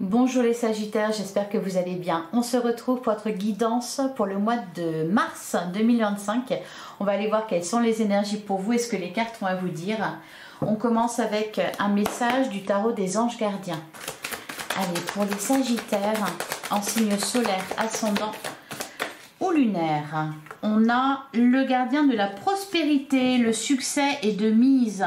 Bonjour les Sagittaires, j'espère que vous allez bien. On se retrouve pour votre guidance pour le mois de mars 2025. On va aller voir quelles sont les énergies pour vous et ce que les cartes vont à vous dire. On commence avec un message du tarot des anges gardiens. Allez, pour les Sagittaires, en signe solaire, ascendant ou lunaire, on a le gardien de la prospérité, le succès est de mise.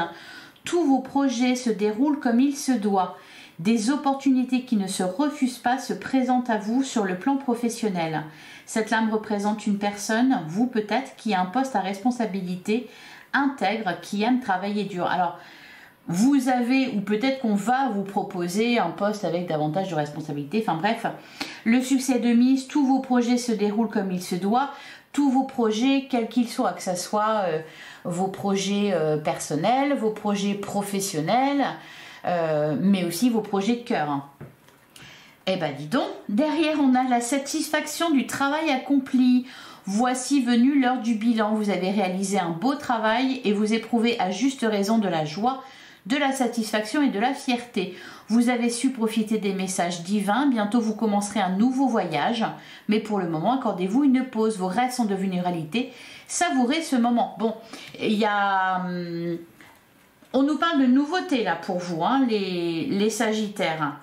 Tous vos projets se déroulent comme il se doit. Des opportunités qui ne se refusent pas se présentent à vous sur le plan professionnel. Cette lame représente une personne, vous peut-être, qui a un poste à responsabilité, intègre, qui aime travailler dur. Alors, vous avez, ou peut-être qu'on va vous proposer un poste avec davantage de responsabilité, enfin bref, le succès de mise, tous vos projets se déroulent comme il se doit, tous vos projets, quels qu'ils soient, que ce soit vos projets personnels, vos projets professionnels, mais aussi vos projets de cœur. Eh ben dis donc, derrière on a la satisfaction du travail accompli. Voici venue l'heure du bilan. Vous avez réalisé un beau travail et vous éprouvez à juste raison de la joie, de la satisfaction et de la fierté. Vous avez su profiter des messages divins. Bientôt vous commencerez un nouveau voyage, mais pour le moment accordez-vous une pause. Vos rêves sont devenus réalité. Savourez ce moment. Bon, il y a... on nous parle de nouveautés là pour vous, hein, les Sagittaires.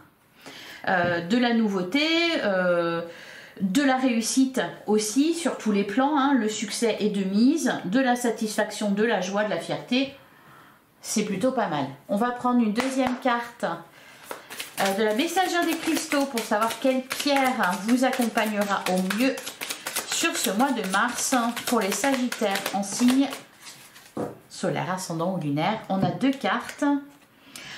De la nouveauté, de la réussite aussi sur tous les plans. Hein, le succès est de mise, de la satisfaction, de la joie, de la fierté. C'est plutôt pas mal. On va prendre une deuxième carte de la messagère des cristaux pour savoir quelle pierre vous accompagnera au mieux sur ce mois de mars pour les Sagittaires en signe solaire, ascendant ou lunaire. On a deux cartes.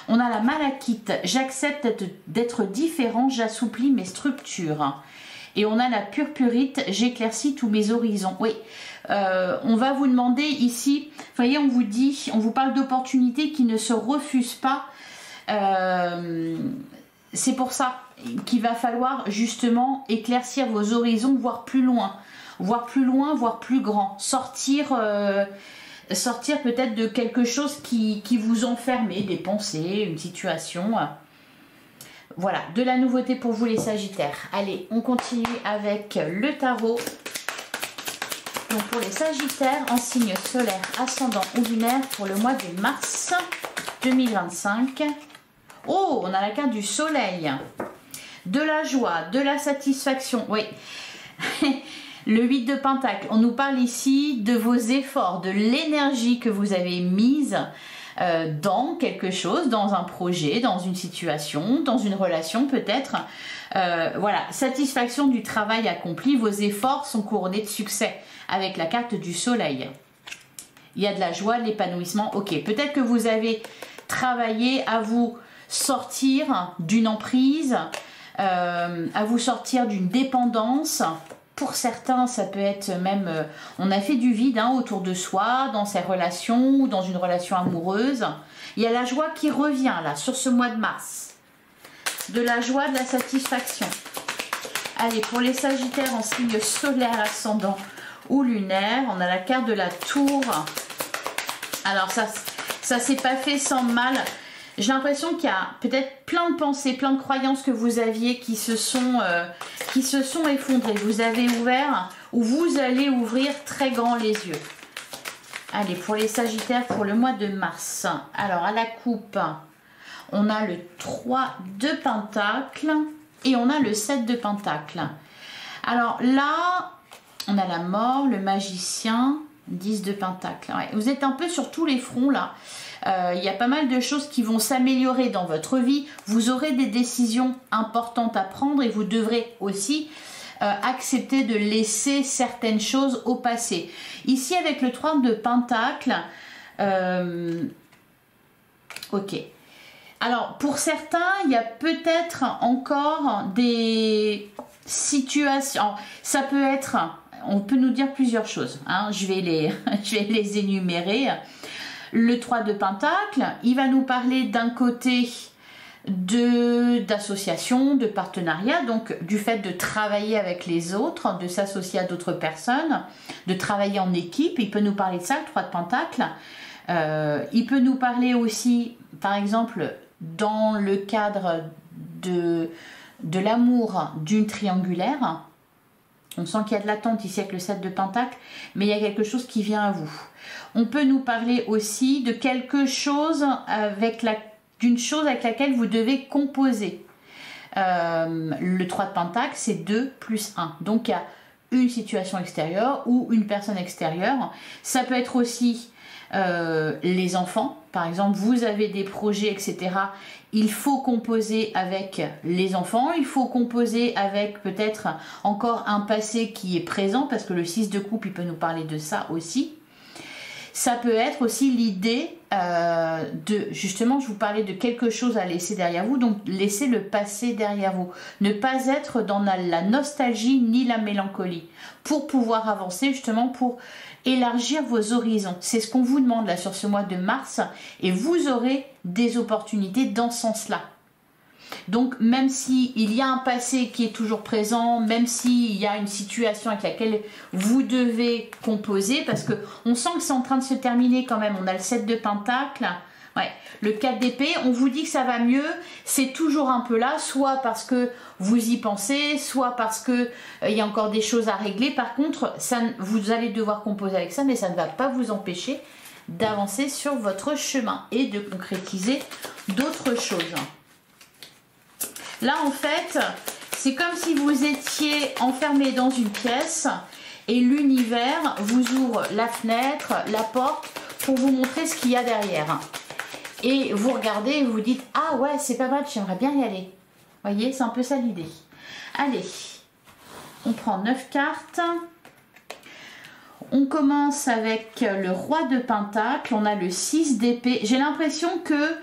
On a la malachite. J'accepte d'être différent, j'assouplis mes structures. Et on a la purpurite. J'éclaircis tous mes horizons. Oui, on va vous demander ici, vous voyez, on vous dit, on vous parle d'opportunités qui ne se refusent pas. C'est pour ça qu'il va falloir justement éclaircir vos horizons, voir plus loin, voire plus grand, sortir peut-être de quelque chose qui vous enfermait, des pensées, une situation. Voilà, de la nouveauté pour vous les Sagittaires. Allez, on continue avec le tarot. Donc pour les Sagittaires en signe solaire, ascendant ou lunaire pour le mois de mars 2025. Oh, on a la carte du soleil. De la joie, de la satisfaction. Oui. Le 8 de Pentacle, on nous parle ici de vos efforts, de l'énergie que vous avez mise dans quelque chose, dans un projet, dans une situation, dans une relation peut-être. Voilà, satisfaction du travail accompli, vos efforts sont couronnés de succès avec la carte du soleil. Il y a de la joie, de l'épanouissement. Ok, peut-être que vous avez travaillé à vous sortir d'une emprise, à vous sortir d'une dépendance. Pour certains, ça peut être même, on a fait du vide hein, autour de soi, dans ses relations ou dans une relation amoureuse. Il y a la joie qui revient là, sur ce mois de mars. De la joie, de la satisfaction. Allez, pour les Sagittaires en signe solaire, ascendant ou lunaire, on a la carte de la tour. Alors ça s'est pas fait sans mal. J'ai l'impression qu'il y a peut-être plein de pensées, plein de croyances que vous aviez qui se sont effondrées. Vous avez ouvert ou vous allez ouvrir très grand les yeux. Allez, pour les Sagittaires pour le mois de mars. Alors, à la coupe, on a le 3 de Pentacle et on a le 7 de Pentacle. Alors là, on a la mort, le magicien, 10 de Pentacle. Ouais, vous êtes un peu sur tous les fronts là. Il y a pas mal de choses qui vont s'améliorer dans votre vie. Vous aurez des décisions importantes à prendre et vous devrez aussi accepter de laisser certaines choses au passé. Ici avec le 3 de Pentacle, ok. Alors pour certains, il y a peut-être encore des situations. Ça peut être, on peut nous dire plusieurs choses. Hein, je vais les énumérer. Le 3 de Pentacle, il va nous parler d'un côté d'association, de partenariat, donc du fait de travailler avec les autres, de s'associer à d'autres personnes, de travailler en équipe. Il peut nous parler de ça, le 3 de Pentacle. Il peut nous parler aussi, par exemple, dans le cadre de l'amour d'une triangulaire. On sent qu'il y a de l'attente ici avec le 7 de Pentacle, mais il y a quelque chose qui vient à vous. On peut nous parler aussi de quelque chose d'une chose avec laquelle vous devez composer. Le 3 de Pentacle, c'est 2 plus 1. Donc, il y a une situation extérieure ou une personne extérieure. Ça peut être aussi les enfants. Par exemple, vous avez des projets, etc. Il faut composer avec les enfants. Il faut composer avec peut-être encore un passé qui est présent, parce que le 6 de coupe, il peut nous parler de ça aussi. Ça peut être aussi l'idée de, justement, je vous parlais de quelque chose à laisser derrière vous, donc laissez le passé derrière vous. Ne pas être dans la nostalgie ni la mélancolie, pour pouvoir avancer, justement, pour élargir vos horizons. C'est ce qu'on vous demande là sur ce mois de mars, et vous aurez des opportunités dans ce sens-là. Donc même s'il y a un passé qui est toujours présent, même s'il y a une situation avec laquelle vous devez composer, parce que on sent que c'est en train de se terminer quand même. On a le 7 de Pentacle, ouais, le 4 d'épée, on vous dit que ça va mieux, c'est toujours un peu là, soit parce que vous y pensez, soit parce que il y a encore des choses à régler. Par contre, vous allez devoir composer avec ça, mais ça ne va pas vous empêcher d'avancer sur votre chemin et de concrétiser d'autres choses. Là, en fait, c'est comme si vous étiez enfermé dans une pièce et l'univers vous ouvre la fenêtre, la porte pour vous montrer ce qu'il y a derrière. Et vous regardez et vous dites « Ah ouais, c'est pas mal, j'aimerais bien y aller. » Vous voyez, c'est un peu ça l'idée. Allez, on prend 9 cartes. On commence avec le roi de Pentacle. On a le 6 d'épée. J'ai l'impression que...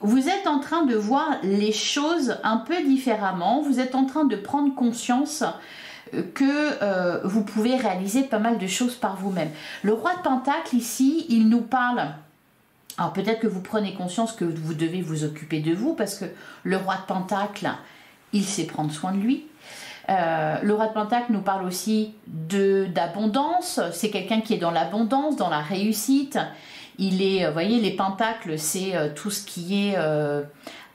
vous êtes en train de voir les choses un peu différemment. Vous êtes en train de prendre conscience que vous pouvez réaliser pas mal de choses par vous-même. Le roi de Pentacle ici, il nous parle... Alors peut-être que vous prenez conscience que vous devez vous occuper de vous, parce que le roi de Pentacle, il sait prendre soin de lui. Le roi de Pentacle nous parle aussi d'abondance. C'est quelqu'un qui est dans l'abondance, dans la réussite. Il est, vous voyez, les pentacles, c'est tout ce qui est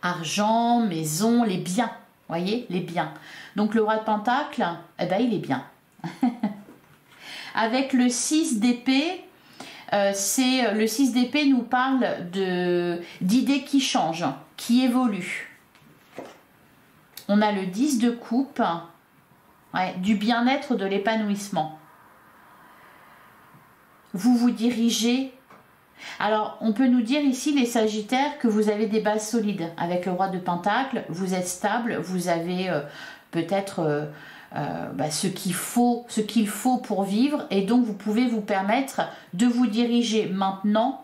argent, maison, les biens. Vous voyez, les biens. Donc le roi de Pentacle, eh ben, il est bien. Avec le 6 d'épée, le 6 d'épée nous parle d'idées qui changent, qui évoluent. On a le 10 de coupe, ouais, du bien-être, de l'épanouissement. Vous vous dirigez. Alors, on peut nous dire ici, les Sagittaires, que vous avez des bases solides. Avec le roi de Pentacle, vous êtes stable, vous avez peut-être ce qu'il faut pour vivre, et donc vous pouvez vous permettre de vous diriger maintenant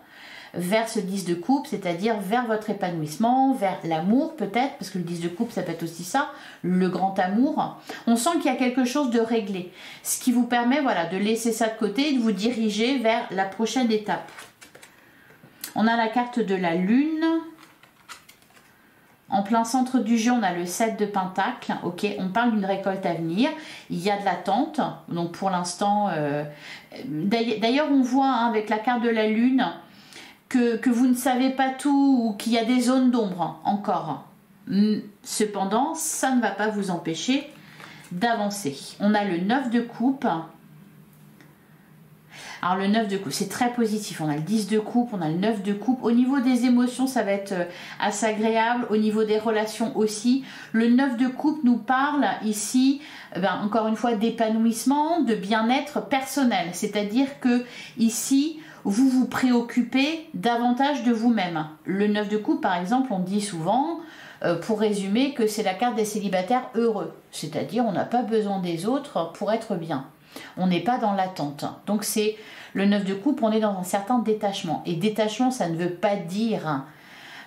vers ce 10 de coupe, c'est-à-dire vers votre épanouissement, vers l'amour peut-être, parce que le 10 de coupe, ça peut être aussi ça, le grand amour. On sent qu'il y a quelque chose de réglé, ce qui vous permet, voilà, de laisser ça de côté et de vous diriger vers la prochaine étape. On a la carte de la lune. En plein centre du jeu, on a le 7 de Pentacle. Ok, on parle d'une récolte à venir. Il y a de l'attente. Donc pour l'instant, d'ailleurs on voit avec la carte de la lune que vous ne savez pas tout, ou qu'il y a des zones d'ombre encore. Cependant, ça ne va pas vous empêcher d'avancer. On a le 9 de coupe. Alors le 9 de coupe, c'est très positif. On a le 10 de coupe, on a le 9 de coupe. Au niveau des émotions, ça va être assez agréable. Au niveau des relations aussi. Le 9 de coupe nous parle ici, encore une fois, d'épanouissement, de bien-être personnel. C'est-à-dire que ici, vous vous préoccupez davantage de vous-même. Le 9 de coupe, par exemple, on dit souvent, pour résumer, que c'est la carte des célibataires heureux. C'est-à-dire, on n'a pas besoin des autres pour être bien. On n'est pas dans l'attente. Donc c'est le 9 de coupe, on est dans un certain détachement. Et détachement, ça ne veut pas dire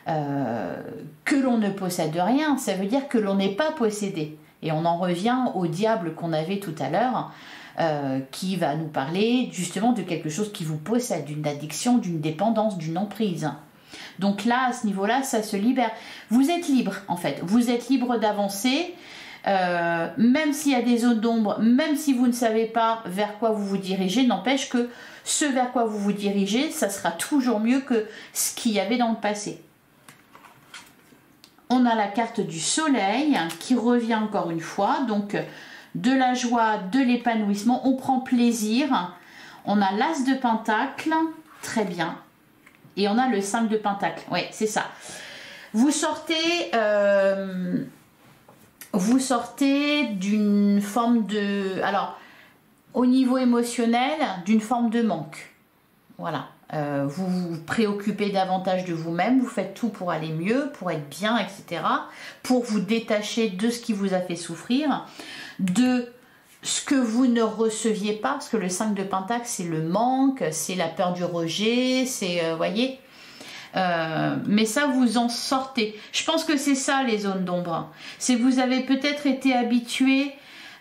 que l'on ne possède rien. Ça veut dire que l'on n'est pas possédé. Et on en revient au diable qu'on avait tout à l'heure, qui va nous parler justement de quelque chose qui vous possède, d'une addiction, d'une dépendance, d'une emprise. Donc là, à ce niveau-là, ça se libère. Vous êtes libre, en fait. Vous êtes libre d'avancer. Même s'il y a des zones d'ombre, même si vous ne savez pas vers quoi vous vous dirigez, n'empêche que ce vers quoi vous vous dirigez, ça sera toujours mieux que ce qu'il y avait dans le passé. On a la carte du soleil qui revient encore une fois. Donc, de la joie, de l'épanouissement. On prend plaisir. On a l'as de pentacle. Très bien. Et on a le 5 de pentacle. Oui, c'est ça. Vous sortez d'une forme de... Alors, au niveau émotionnel, d'une forme de manque. Voilà. Vous vous préoccupez davantage de vous-même, vous faites tout pour aller mieux, pour être bien, etc. Pour vous détacher de ce qui vous a fait souffrir, de ce que vous ne receviez pas, parce que le 5 de pentacle, c'est le manque, c'est la peur du rejet, c'est, voyez, mais ça, vous en sortez. Je pense que c'est ça, les zones d'ombre. C'est que vous avez peut-être été habitué,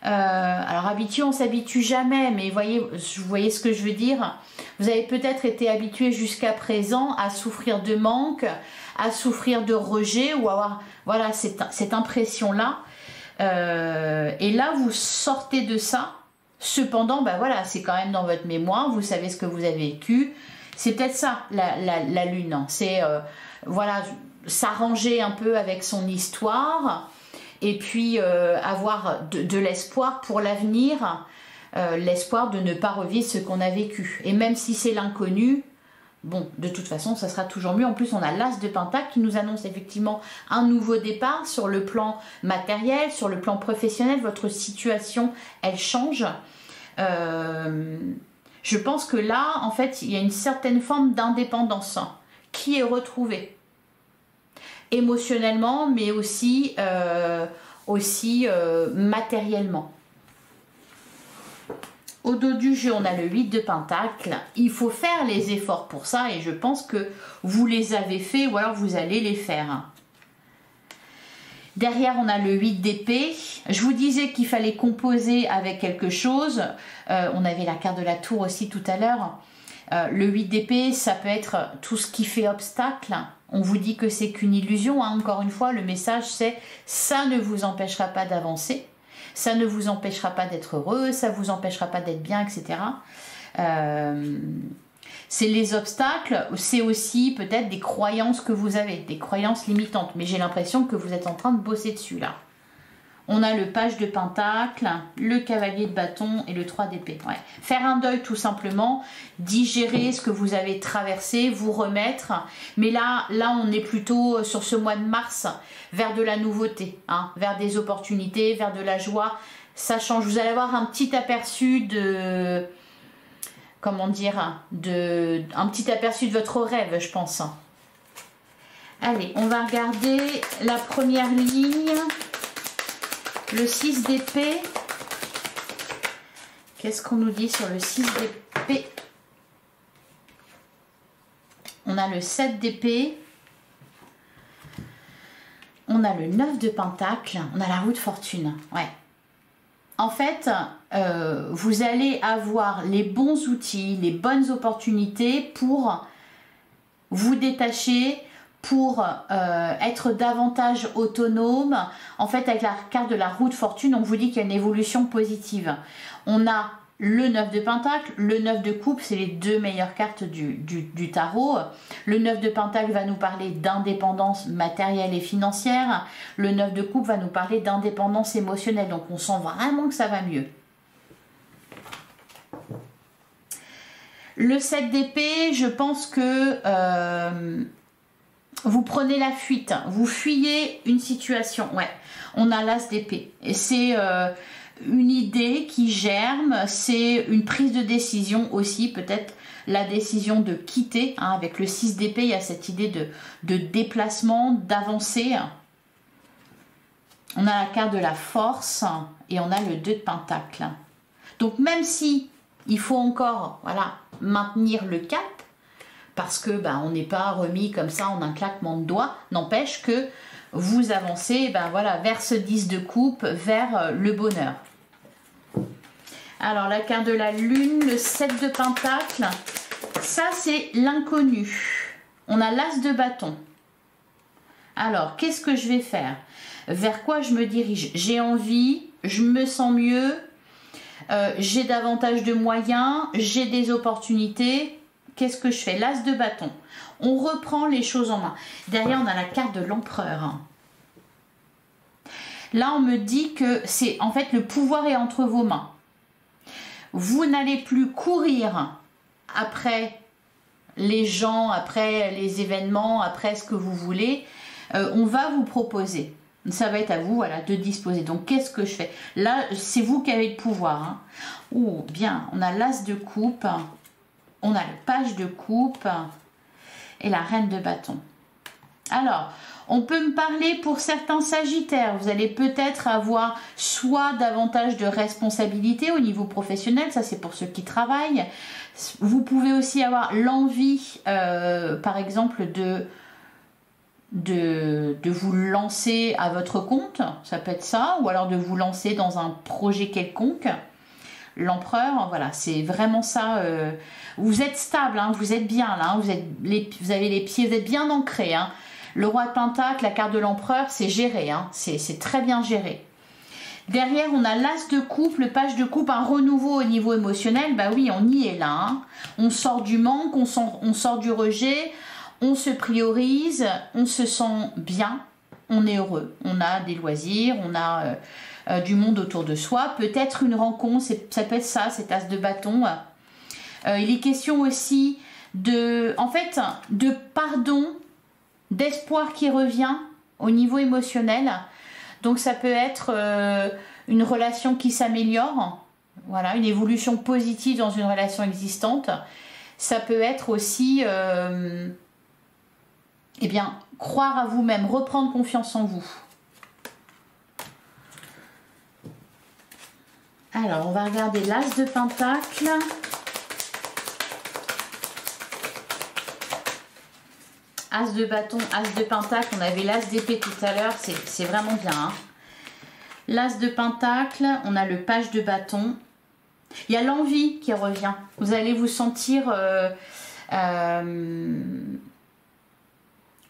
alors habitué, on s'habitue jamais, mais vous voyez ce que je veux dire. Vous avez peut-être été habitué jusqu'à présent à souffrir de manque, à souffrir de rejet, ou avoir, voilà, cette impression-là. Et là, vous sortez de ça. Cependant, ben voilà, c'est quand même dans votre mémoire, vous savez ce que vous avez vécu. C'est peut-être ça, la lune. Hein. C'est, voilà, s'arranger un peu avec son histoire et puis avoir de l'espoir pour l'avenir, l'espoir de ne pas revivre ce qu'on a vécu. Et même si c'est l'inconnu, bon, de toute façon, ça sera toujours mieux. En plus, on a l'as de pentacle qui nous annonce effectivement un nouveau départ sur le plan matériel, sur le plan professionnel. Votre situation, elle change. Je pense que là, en fait, il y a une certaine forme d'indépendance qui est retrouvée. Émotionnellement, mais aussi, matériellement. Au dos du jeu, on a le 8 de pentacle. Il faut faire les efforts pour ça et je pense que vous les avez faits ou alors vous allez les faire. Derrière, on a le 8 d'épée. Je vous disais qu'il fallait composer avec quelque chose. On avait la carte de la tour aussi tout à l'heure. Le 8 d'épée, ça peut être tout ce qui fait obstacle. On vous dit que c'est qu'une illusion. Hein. Encore une fois, le message c'est « ça ne vous empêchera pas d'avancer ». Ça ne vous empêchera pas d'être heureux, ça ne vous empêchera pas d'être bien, etc. C'est les obstacles, c'est aussi peut-être des croyances que vous avez, des croyances limitantes. Mais j'ai l'impression que vous êtes en train de bosser dessus là. On a le page de pentacle, le cavalier de bâton et le 3 d'épée. Ouais. Faire un deuil tout simplement, digérer ce que vous avez traversé, vous remettre. Mais là on est plutôt sur ce mois de mars vers de la nouveauté, hein, vers des opportunités, vers de la joie. Ça change. Vous allez avoir un petit aperçu de... Comment dire, un petit aperçu de votre rêve, je pense. Allez, on va regarder la première ligne. Le 6 d'épée. Qu'est-ce qu'on nous dit sur le 6 d'épée? On a le 7 d'épée. On a le 9 de pentacle. On a la roue de fortune. Ouais. En fait, vous allez avoir les bons outils, les bonnes opportunités pour vous détacher, pour être davantage autonome. En fait, avec la carte de la roue de fortune, on vous dit qu'il y a une évolution positive. On a le 9 de pentacle, le 9 de coupe, c'est les deux meilleures cartes du tarot. Le 9 de pentacle va nous parler d'indépendance matérielle et financière. Le 9 de coupe va nous parler d'indépendance émotionnelle. Donc on sent vraiment que ça va mieux. Le 7 d'épée, je pense que vous prenez la fuite, vous fuyez une situation. Ouais, on a l'as d'épée. Et c'est une idée qui germe, c'est une prise de décision aussi, peut-être la décision de quitter. Hein, avec le 6 d'épée, il y a cette idée de déplacement, d'avancer. On a la carte de la force et on a le 2 de pentacle. Donc même si il faut encore, voilà, maintenir le cap, parce que on n'est pas remis comme ça en un claquement de doigts, n'empêche que vous avancez voilà, vers ce 10 de coupe, vers le bonheur. Alors la carte de la lune, le 7 de pentacle, ça c'est l'inconnu. On a l'as de bâton. Alors qu'est-ce que je vais faire? Vers quoi je me dirige? J'ai envie, je me sens mieux, j'ai davantage de moyens, j'ai des opportunités. Qu'est-ce que je fais? L'as de bâton. On reprend les choses en main. Derrière, on a la carte de l'empereur. Là, on me dit que c'est en fait le pouvoir est entre vos mains. Vous n'allez plus courir après les gens, après les événements, après ce que vous voulez. On va vous proposer. Ça va être à vous, voilà, de disposer. Donc, qu'est-ce que je fais? Là, c'est vous qui avez le pouvoir. Hein. Oh, bien, on a l'as de coupe, on a le page de coupe et la reine de bâton. Alors, on peut me parler pour certains sagittaires. Vous allez peut-être avoir soit davantage de responsabilités au niveau professionnel, ça c'est pour ceux qui travaillent. Vous pouvez aussi avoir l'envie, par exemple, de vous lancer à votre compte, ça peut être ça, ou alors de vous lancer dans un projet quelconque. L'empereur, voilà, c'est vraiment ça. Vous êtes stable, hein, vous êtes bien là, hein, vous avez les pieds, vous êtes bien ancrés. Hein. Le roi de Pentacle, la carte de l'empereur, c'est géré, hein, c'est très bien géré. Derrière, on a l'as de coupe, le page de coupe, un renouveau au niveau émotionnel. Bah oui, on y est là. Hein. On sort du manque, on sort du rejet, on se priorise, on se sent bien, on est heureux. On a des loisirs, on a du monde autour de soi. Peut-être une rencontre, ça peut être ça, cet as de bâton. Il est question aussi de pardon, d'espoir qui revient au niveau émotionnel. Donc ça peut être une relation qui s'améliore, voilà, une évolution positive dans une relation existante. Ça peut être aussi eh bien, croire à vous-même, reprendre confiance en vous. Alors, on va regarder l'as de pentacle. As de bâton, as de pentacle, on avait l'as d'épée tout à l'heure, c'est vraiment bien. Hein. L'as de pentacle, on a le page de bâton. Il y a l'envie qui revient. Vous allez vous sentir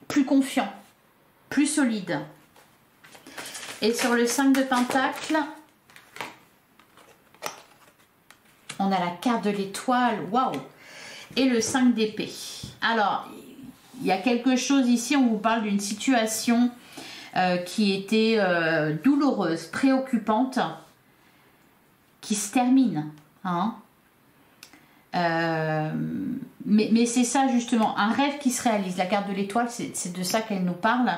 plus confiant, plus solide. Et sur le 5 de pentacle, on a la carte de l'étoile, waouh! Et le 5 d'épée. Alors, il y a quelque chose ici, on vous parle d'une situation qui était douloureuse, préoccupante, qui se termine. Hein. Mais c'est ça justement, un rêve qui se réalise. La carte de l'étoile, c'est de ça qu'elle nous parle.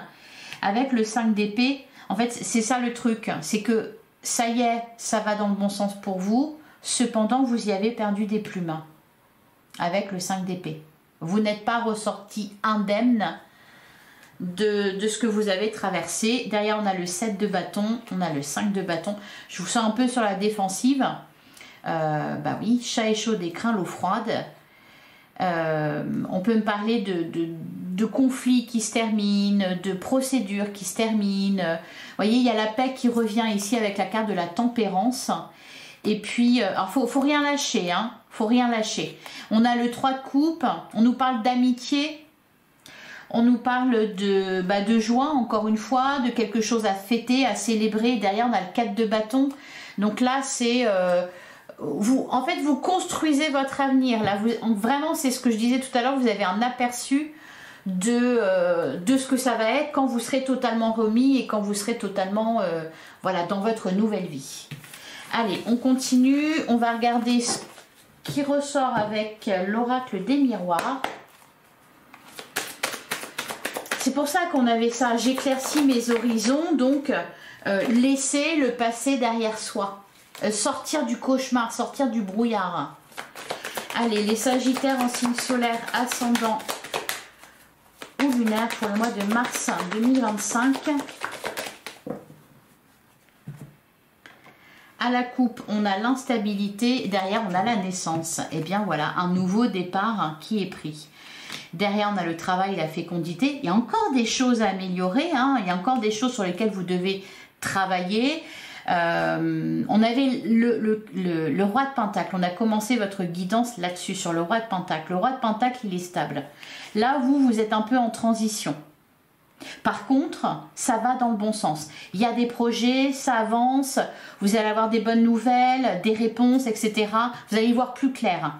Avec le 5 d'épée, en fait, c'est ça le truc. C'est que ça y est, ça va dans le bon sens pour vous. Cependant, vous y avez perdu des plumes. Avec le 5 d'épée. Vous n'êtes pas ressorti indemne de ce que vous avez traversé. Derrière, on a le 7 de bâton, on a le 5 de bâton. Je vous sens un peu sur la défensive. Bah oui, chat est chaud, des crins, l'eau froide. On peut me parler de conflits qui se terminent, de procédures qui se terminent. Vous voyez, il y a la paix qui revient ici avec la carte de la tempérance. Et puis, alors faut rien lâcher, hein. Faut rien lâcher. On a le 3 de coupe, on nous parle d'amitié, on nous parle de joie, encore une fois, de quelque chose à fêter, à célébrer. Derrière, on a le 4 de bâton. Donc là, c'est... en fait, vous construisez votre avenir. Là, vraiment, c'est ce que je disais tout à l'heure, vous avez un aperçu de ce que ça va être quand vous serez totalement remis et quand vous serez totalement voilà, dans votre nouvelle vie. Allez, on continue. On va regarder ce qui ressort avec l'oracle des miroirs. C'est pour ça qu'on avait ça. J'éclaircis mes horizons. Donc, laisser le passé derrière soi. Sortir du cauchemar, sortir du brouillard. Allez, les sagittaires en signe solaire, ascendant ou lunaire pour le mois de mars 2025. À la coupe, on a l'instabilité. Derrière, on a la naissance. Et bien voilà, un nouveau départ qui est pris. Derrière, on a le travail, la fécondité. Il y a encore des choses à améliorer. Hein. Il y a encore des choses sur lesquelles vous devez travailler. On avait le roi de Pentacle. On a commencé votre guidance là-dessus, sur le roi de Pentacle. Le roi de Pentacle, il est stable. Là, vous êtes un peu en transition. Par contre, ça va dans le bon sens. Il y a des projets, ça avance, vous allez avoir des bonnes nouvelles, des réponses, etc. Vous allez y voir plus clair.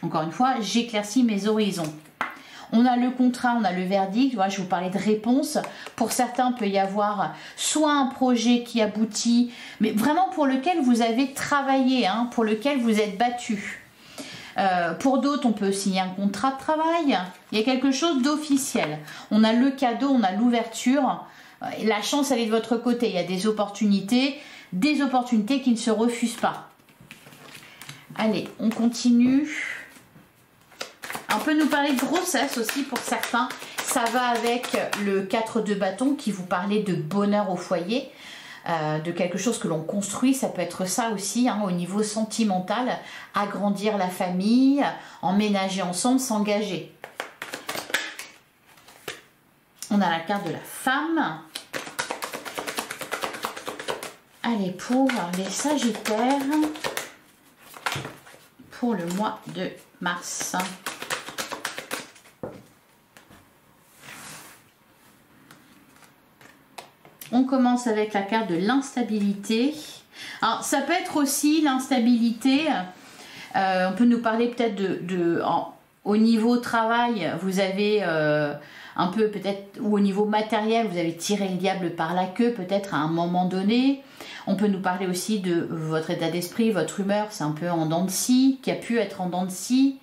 Encore une fois, j'éclaircis mes horizons. On a le contrat, on a le verdict. Voilà, je vous parlais de réponse. Pour certains, il peut y avoir soit un projet qui aboutit, mais vraiment pour lequel vous avez travaillé, hein, pour lequel vous êtes battu. Pour d'autres, on peut signer un contrat de travail. Il y a quelque chose d'officiel. On a le cadeau, on a l'ouverture. La chance, elle est de votre côté. Il y a des opportunités qui ne se refusent pas. Allez, on continue. On peut nous parler de grossesse aussi pour certains. Ça va avec le 4 de bâton qui vous parlait de bonheur au foyer, de quelque chose que l'on construit. Ça peut être ça aussi, hein, au niveau sentimental. Agrandir la famille, emménager ensemble, s'engager. On a la carte de la femme. Allez, pour les Sagittaires, pour le mois de mars. On commence avec la carte de l'instabilité. Alors, ça peut être aussi l'instabilité. On peut nous parler peut-être au niveau travail, vous avez un peu peut-être, ou au niveau matériel, vous avez tiré le diable par la queue peut-être à un moment donné. On peut nous parler aussi de votre état d'esprit, votre humeur, c'est un peu en dents de scie, qui a pu être en dents de scie.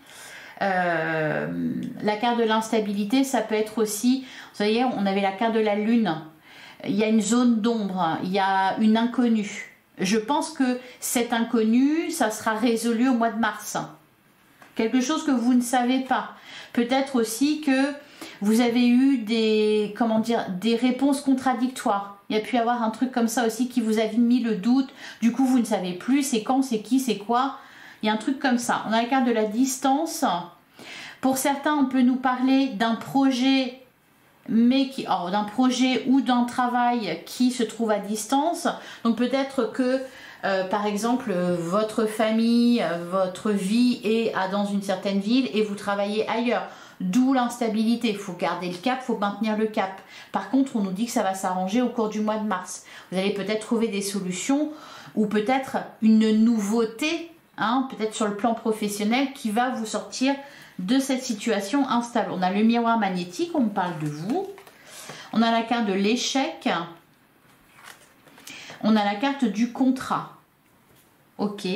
La carte de l'instabilité, ça peut être aussi, vous voyez, on avait la carte de la lune. Il y a une zone d'ombre, il y a une inconnue. Je pense que cette inconnue, ça sera résolu au mois de mars. Quelque chose que vous ne savez pas. Peut-être aussi que vous avez eu des réponses contradictoires. Il y a pu y avoir un truc comme ça aussi qui vous a mis le doute. Du coup, vous ne savez plus c'est quand, c'est qui, c'est quoi. Il y a un truc comme ça. On a la carte de la distance. Pour certains, on peut nous parler d'un projet, d'un projet ou d'un travail qui se trouve à distance. Donc peut-être que par exemple votre famille, votre vie est dans une certaine ville et vous travaillez ailleurs, d'où l'instabilité. Il faut garder le cap, il faut maintenir le cap. Par contre, on nous dit que ça va s'arranger au cours du mois de mars. Vous allez peut-être trouver des solutions ou peut-être une nouveauté, hein, peut-être sur le plan professionnel, qui va vous sortir de cette situation instable. On a le miroir magnétique, on me parle de vous. On a la carte de l'échec. On a la carte du contrat. Ok.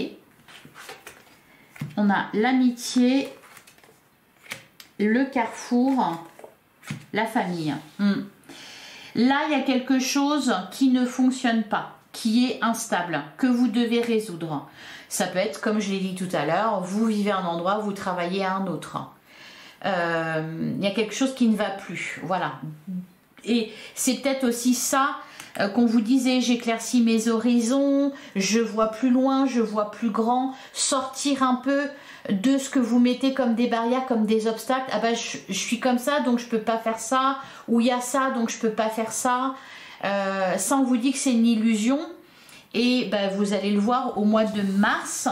On a l'amitié, le carrefour, la famille. Là, il y a quelque chose qui ne fonctionne pas, qui est instable, que vous devez résoudre. Ça peut être, comme je l'ai dit tout à l'heure, vous vivez à un endroit, vous travaillez à un autre. Il y a quelque chose qui ne va plus. Voilà. Et c'est peut-être aussi ça qu'on vous disait, j'éclaircis mes horizons, je vois plus loin, je vois plus grand, sortir un peu de ce que vous mettez comme des barrières, comme des obstacles. Ah ben je suis comme ça donc je peux pas faire ça, ou il y a ça donc je peux pas faire ça. Ça on vous dit que c'est une illusion et ben, vous allez le voir au mois de mars.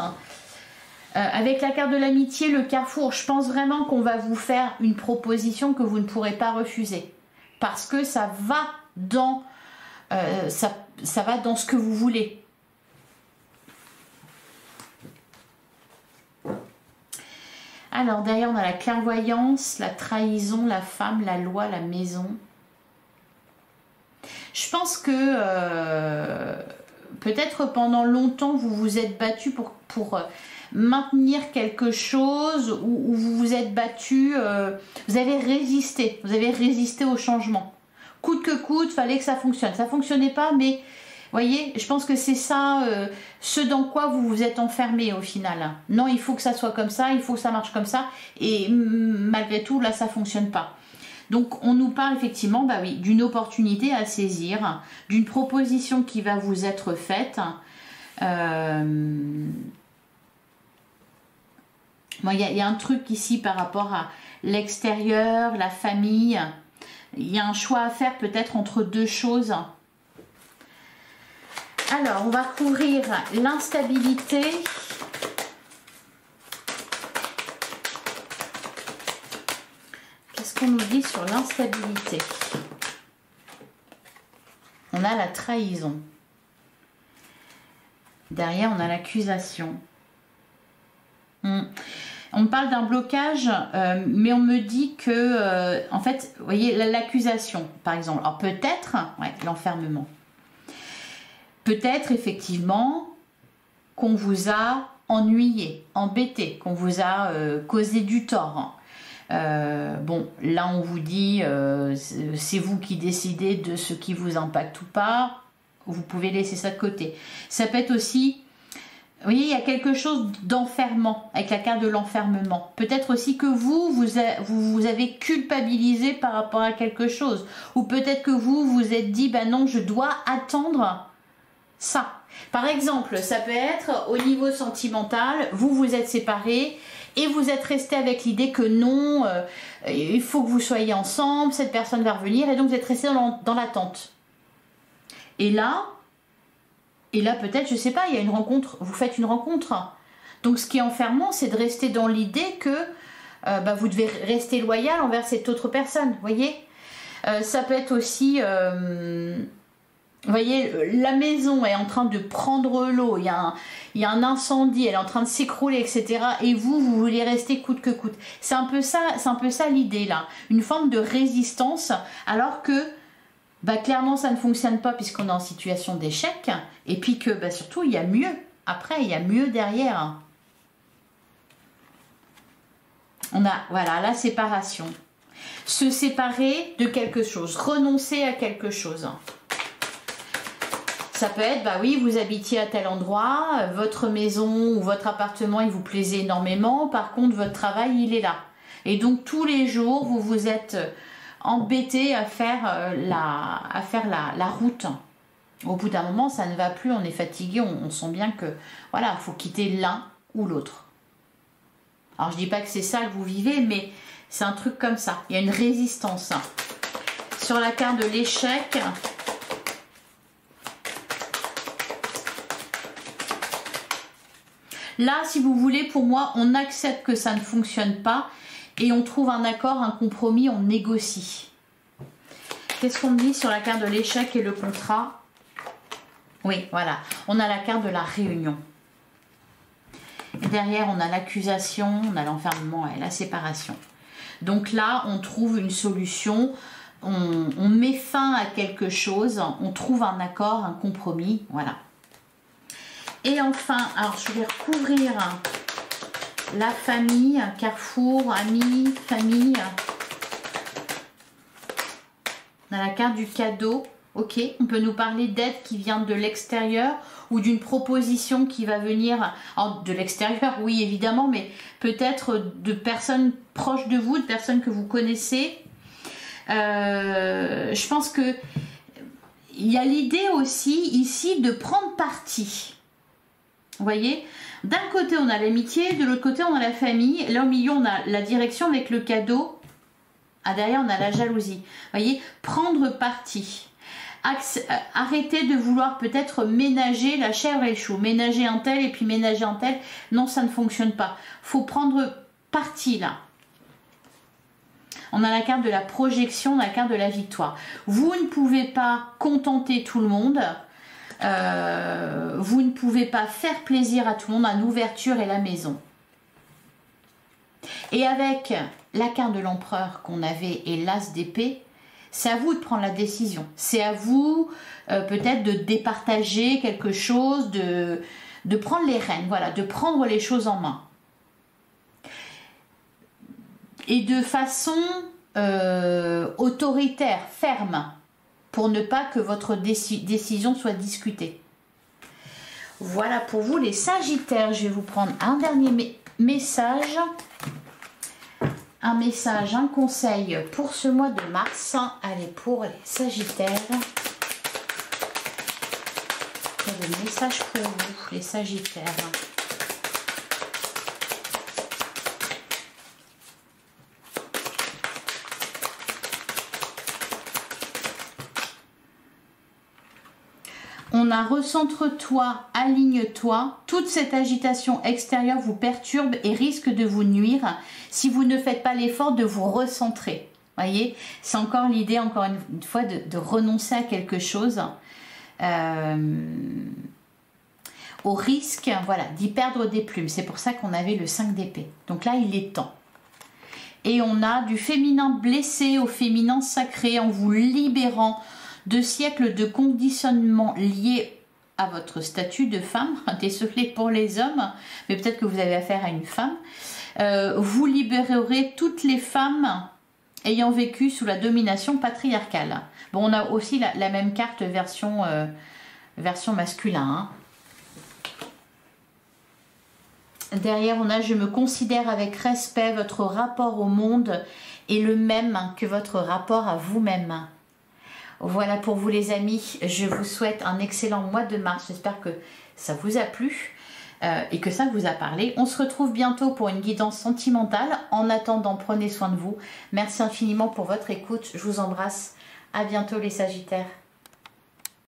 Avec la carte de l'amitié, le carrefour, je pense vraiment qu'on va vous faire une proposition que vous ne pourrez pas refuser. Parce que ça va dans, ça va dans ce que vous voulez. Alors derrière on a la clairvoyance, la trahison, la femme, la loi, la maison. Je pense que peut-être pendant longtemps vous vous êtes battu pour maintenir quelque chose, ou vous vous êtes battu, vous avez résisté au changement. Coûte que coûte, fallait que ça fonctionne. Ça fonctionnait pas, mais voyez, je pense que c'est ça, ce dans quoi vous vous êtes enfermé au final. Non, il faut que ça soit comme ça, il faut que ça marche comme ça, et malgré tout, là, ça fonctionne pas. Donc, on nous parle effectivement, bah oui, d'une opportunité à saisir, d'une proposition qui va vous être faite. Bon, il y a un truc ici par rapport à l'extérieur, la famille. Il y a un choix à faire peut-être entre deux choses. Alors, on va couvrir l'instabilité. Qu'est-ce qu'on nous dit sur l'instabilité? On a la trahison. Derrière, on a l'accusation. On On me parle d'un blocage, mais on me dit que, en fait, vous voyez, l'accusation, par exemple. Alors peut-être, ouais, l'enfermement. Peut-être, effectivement, qu'on vous a ennuyé, embêté, qu'on vous a causé du tort. Bon, là, on vous dit, c'est vous qui décidez de ce qui vous impacte ou pas. Vous pouvez laisser ça de côté. Ça peut être aussi... Vous voyez, il y a quelque chose d'enfermement, avec la carte de l'enfermement. Peut-être aussi que vous avez culpabilisé par rapport à quelque chose. Ou peut-être que vous vous êtes dit, ben non, je dois attendre ça. Par exemple, ça peut être au niveau sentimental, vous vous êtes séparés et vous êtes resté avec l'idée que non, il faut que vous soyez ensemble, cette personne va revenir, et donc vous êtes resté dans l'attente. Et là peut-être, je sais pas, il y a une rencontre, vous faites une rencontre. Donc ce qui est enfermant, c'est de rester dans l'idée que vous devez rester loyal envers cette autre personne, vous voyez. Ça peut être aussi, vous voyez, la maison est en train de prendre l'eau, il y a un incendie, elle est en train de s'écrouler, etc. Et vous voulez rester coûte que coûte. C'est un peu ça l'idée là. Une forme de résistance, alors que clairement ça ne fonctionne pas puisqu'on est en situation d'échec. Et puis que surtout il y a mieux. Après, il y a mieux derrière. On a, voilà, la séparation. Se séparer de quelque chose, renoncer à quelque chose. Ça peut être, oui, vous habitiez à tel endroit, votre maison ou votre appartement, il vous plaisait énormément. Par contre, votre travail, il est là. Et donc, tous les jours, vous vous êtes embêté à faire la route. Au bout d'un moment, ça ne va plus, on est fatigué, on sent bien que, voilà, il faut quitter l'un ou l'autre. Alors, je dis pas que c'est ça que vous vivez, mais c'est un truc comme ça. Il y a une résistance. Sur la carte de l'échec... Là, si vous voulez, pour moi, on accepte que ça ne fonctionne pas et on trouve un accord, un compromis, on négocie. Qu'est-ce qu'on me dit sur la carte de l'échec et le contrat? Oui, voilà. On a la carte de la réunion. Et derrière, on a l'accusation, on a l'enfermement et la séparation. Donc là, on trouve une solution, on met fin à quelque chose, on trouve un accord, un compromis, voilà. Et enfin, alors je vais recouvrir la famille, carrefour, amis, famille. On a la carte du cadeau. Ok, on peut nous parler d'aide qui vient de l'extérieur ou d'une proposition qui va venir de l'extérieur, oui évidemment, mais peut-être de personnes proches de vous, de personnes que vous connaissez. Je pense que il y a l'idée aussi ici de prendre parti. Vous voyez, d'un côté on a l'amitié, de l'autre côté on a la famille, là au milieu on a la direction avec le cadeau, derrière on a la jalousie. Vous voyez, prendre parti. Arrêtez de vouloir peut-être ménager la chèvre et le chou, ménager un tel et puis ménager un tel, non ça ne fonctionne pas. Il faut prendre parti là. On a la carte de la projection, on a la carte de la victoire. Vous ne pouvez pas contenter tout le monde. Vous ne pouvez pas faire plaisir à tout le monde, à l'ouverture et la maison. Et avec la carte de l'empereur qu'on avait et l'as d'épée, c'est à vous de prendre la décision. C'est à vous peut-être de départager quelque chose, de prendre les rênes, voilà, de prendre les choses en main. Et de façon autoritaire, ferme, pour ne pas que votre décision soit discutée. Voilà pour vous les Sagittaires. Je vais vous prendre un dernier message. Un message, un conseil pour ce mois de mars. Allez, pour les Sagittaires. Quel est le message pour vous, les Sagittaires ? On a recentre-toi, aligne-toi. Toute cette agitation extérieure vous perturbe et risque de vous nuire si vous ne faites pas l'effort de vous recentrer. Voyez, c'est encore l'idée, encore une fois, de renoncer à quelque chose. au risque, voilà, d'y perdre des plumes. C'est pour ça qu'on avait le 5 d'épée. Donc là, il est temps. Et on a du féminin blessé au féminin sacré en vous libérant de siècles de conditionnement liés à votre statut de femme. Désolé pour les hommes, mais peut-être que vous avez affaire à une femme. Vous libérerez toutes les femmes ayant vécu sous la domination patriarcale. Bon, on a aussi la même carte version masculin. Hein. Derrière, on a « Je me considère avec respect, votre rapport au monde est le même que votre rapport à vous-même ». Voilà pour vous les amis, je vous souhaite un excellent mois de mars, j'espère que ça vous a plu et que ça vous a parlé. On se retrouve bientôt pour une guidance sentimentale. En attendant, prenez soin de vous. Merci infiniment pour votre écoute, je vous embrasse. À bientôt les Sagittaires.